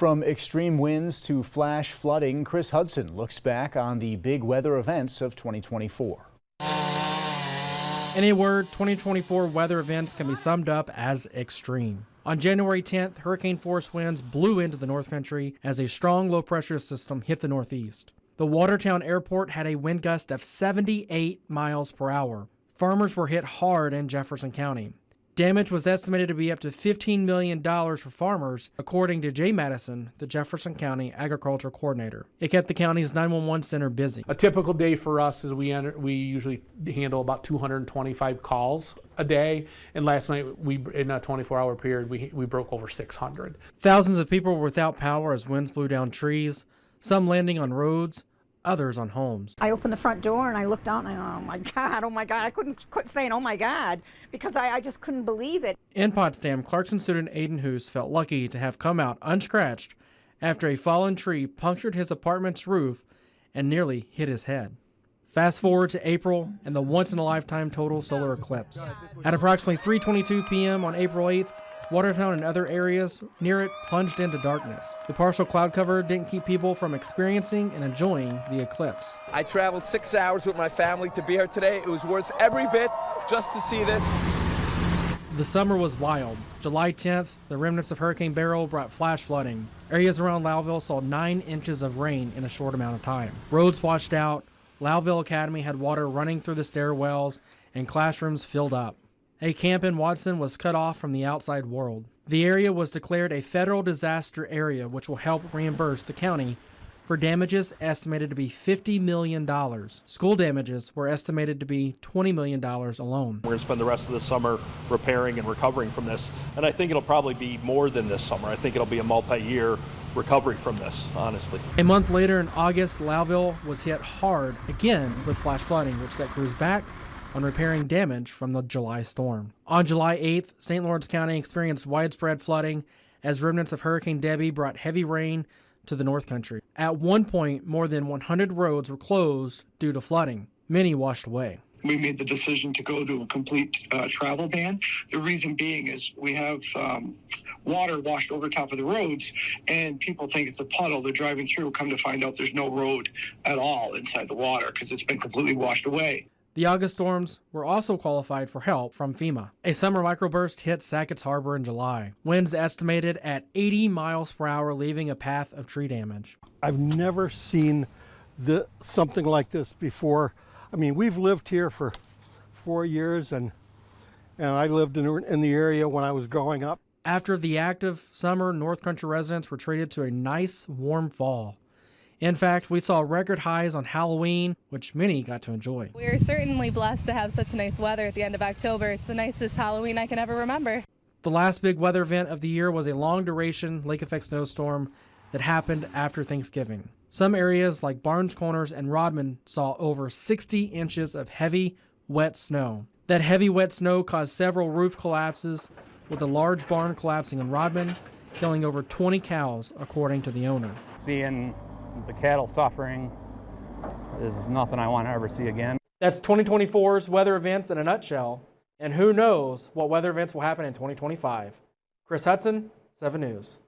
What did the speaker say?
From extreme winds to flash flooding, Chris Hudson looks back on the big weather events of 2024. In a word, 2024 weather events can be summed up as extreme. On January 10th, hurricane-force winds blew into the North Country as a strong low-pressure system hit the Northeast. The Watertown Airport had a wind gust of 78 miles per hour. Farmers were hit hard in Jefferson County. Damage was estimated to be up to $15 million for farmers, according to Jay Madison, the Jefferson County Agriculture Coordinator. It kept the county's 911 center busy. A typical day for us is we usually handle about 225 calls a day, and last night in a 24-hour period we broke over 600. Thousands of people were without power as winds blew down trees, some landing on roads, others on homes. I opened the front door and I looked out and I, oh my God. I couldn't quit saying, oh my God, because I just couldn't believe it. In Potsdam, Clarkson student Aiden Hoos felt lucky to have come out unscratched after a fallen tree punctured his apartment's roof and nearly hit his head. Fast forward to April and the once-in-a-lifetime total solar eclipse. At approximately 3:22 p.m. on April 8th, Watertown and other areas near it plunged into darkness. The partial cloud cover didn't keep people from experiencing and enjoying the eclipse. I traveled 6 hours with my family to be here today. It was worth every bit just to see this. The summer was wild. July 10th, the remnants of Hurricane Beryl brought flash flooding. Areas around Loudville saw 9 inches of rain in a short amount of time. Roads washed out, Loudville Academy had water running through the stairwells, and classrooms filled up. A camp in Watson was cut off from the outside world. The area was declared a federal disaster area, which will help reimburse the county for damages estimated to be $50 million. School damages were estimated to be $20 million alone. We're going to spend the rest of the summer repairing and recovering from this, and I think it'll probably be more than this summer. I think it'll be a multi-year recovery from this, honestly. A month later in August, Loudville was hit hard again with flash flooding, which set crews back on repairing damage from the July storm. On July 8th, St. Lawrence County experienced widespread flooding as remnants of Hurricane Debbie brought heavy rain to the North Country. At one point, more than 100 roads were closed due to flooding. Many washed away. We made the decision to go to a complete travel ban. The reason being is we have water washed over top of the roads, and people think it's a puddle. They're driving through, come to find out there's no road at all inside the water because it's been completely washed away. The August storms were also qualified for help from FEMA. A summer microburst hit Sackett's Harbor in July. Winds estimated at 80 miles per hour, leaving a path of tree damage. I've never seen something like this before. I mean, we've lived here for 4 years, and I lived in the area when I was growing up. After the active summer, North Country residents were treated to a nice, warm fall. In fact, we saw record highs on Halloween, which many got to enjoy. We're certainly blessed to have such nice weather at the end of October. It's the nicest Halloween I can ever remember. The last big weather event of the year was a long-duration lake-effect snowstorm that happened after Thanksgiving. Some areas like Barnes Corners and Rodman saw over 60 inches of heavy, wet snow. That heavy, wet snow caused several roof collapses, with a large barn collapsing in Rodman, killing over 20 cows, according to the owner. Seeing the cattle suffering is nothing I want to ever see again. That's 2024's weather events in a nutshell, and who knows what weather events will happen in 2025. Chris Hudson, 7 News.